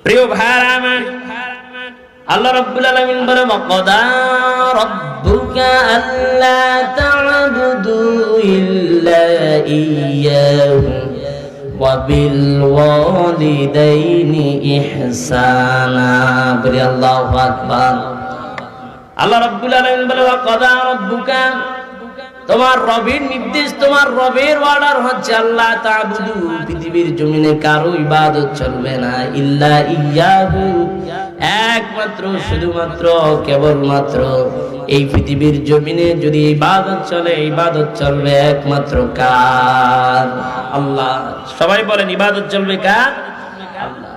প্রিয় ভাইরা আমার, আল্লাহ রাব্বুল আলামিন বলে ওয়াকাদা রাব্বুকা আল্লা তা'বুদু ইল্লা ইয়্যাহু ওয়া বিল ওয়ালিদাইনি ইহসানা। বলি আল্লাহু আকবার। আল্লাহ রাব্বুল আলামিন বলে ওয়াকাদা রাব্বুকা, তোমার রবের নির্দেশ, তোমার রবের অর্ডার হচ্ছে আল্লাহ তা'বুদু, পৃথিবীর জমিনে কারো ইবাদত চলবে না, ইল্লা ইয়্যাহু, একমাত্র শুধুমাত্র কেবলমাত্র এই পৃথিবীর জমিনে যদি ইবাদত চলে, ইবাদত চলবে একমাত্র কার? আল্লাহ। সবাই বলেন ইবাদত চলবে কার? আল্লাহ।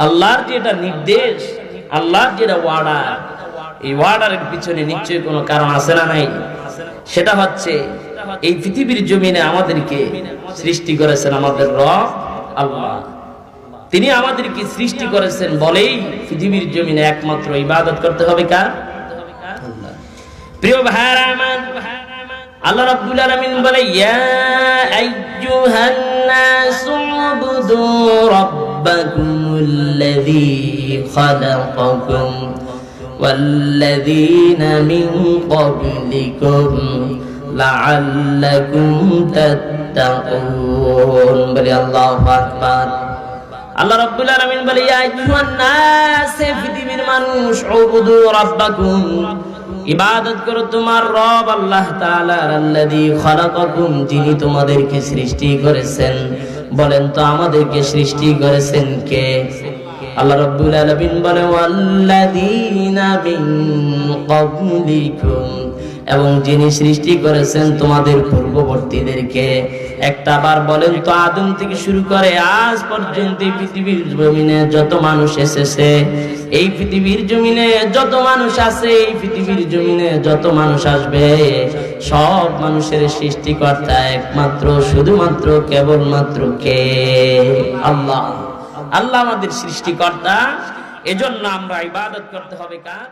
আল্লাহর যেটা নির্দেশ, আল্লাহর যেটা ওয়ার্ডার, এই ওয়ার্ডারের পিছনে নিশ্চয়ই কোনো কারণ আছে না নাই? সেটা হচ্ছে এই পৃথিবীর জমিনে আমাদেরকে সৃষ্টি করেছেন আমাদের রব আল্লাহ। তিনি আমাদেরকে সৃষ্টি করেছেন বলেই পৃথিবীর জমিনে একমাত্র ইবাদত করতে হবে কার? আল্লাহ। প্রিয় ভাইরা আমার, আল্লাহ রাব্বুল আলামিন বলে ইয়া আইয়ুহান নাসু উবুদু রাব্বাকুমুল্লাযী খালাকাকুম والذين من قبلكم لعلكم تتقون। বলি আল্লাহু আকবার। আল্লাহ রাব্বুল আলামিন বলে ইয়া আইয়ুহান নাস, পৃথিবীর মানুষ, উবুদু রাব্বাকুম, ইবাদত করো তোমার রব আল্লাহ তাআলার, আল্লাযী খালাকাকুম, যিনি তোমাদেরকে সৃষ্টি করেছেন। বলেন তো আমাদেরকে সৃষ্টি করেছেন কে? আল্লাহ রাব্বুল আলামিন বলে ওয়াল্লাযীনা মিন ক্বাবলিকুম, এবং যিনি সৃষ্টি করেছেন তোমাদের পূর্ববর্তীদেরকে। একটা বার বলেন তো আদম থেকে শুরু করে আজ পর্যন্ত এই পৃথিবীর জমিনে যত মানুষ এসেছে, এই পৃথিবীর জমিনে যত মানুষ আছে, এই পৃথিবীর জমিনে যত মানুষ আসবে, সব মানুষের সৃষ্টিকর্তা একমাত্র শুধুমাত্র কেবলমাত্র কে? আল্লাহ। আল্লাহ আমাদের সৃষ্টিকর্তা, এজন্য আমরা ইবাদত করতে হবে কার?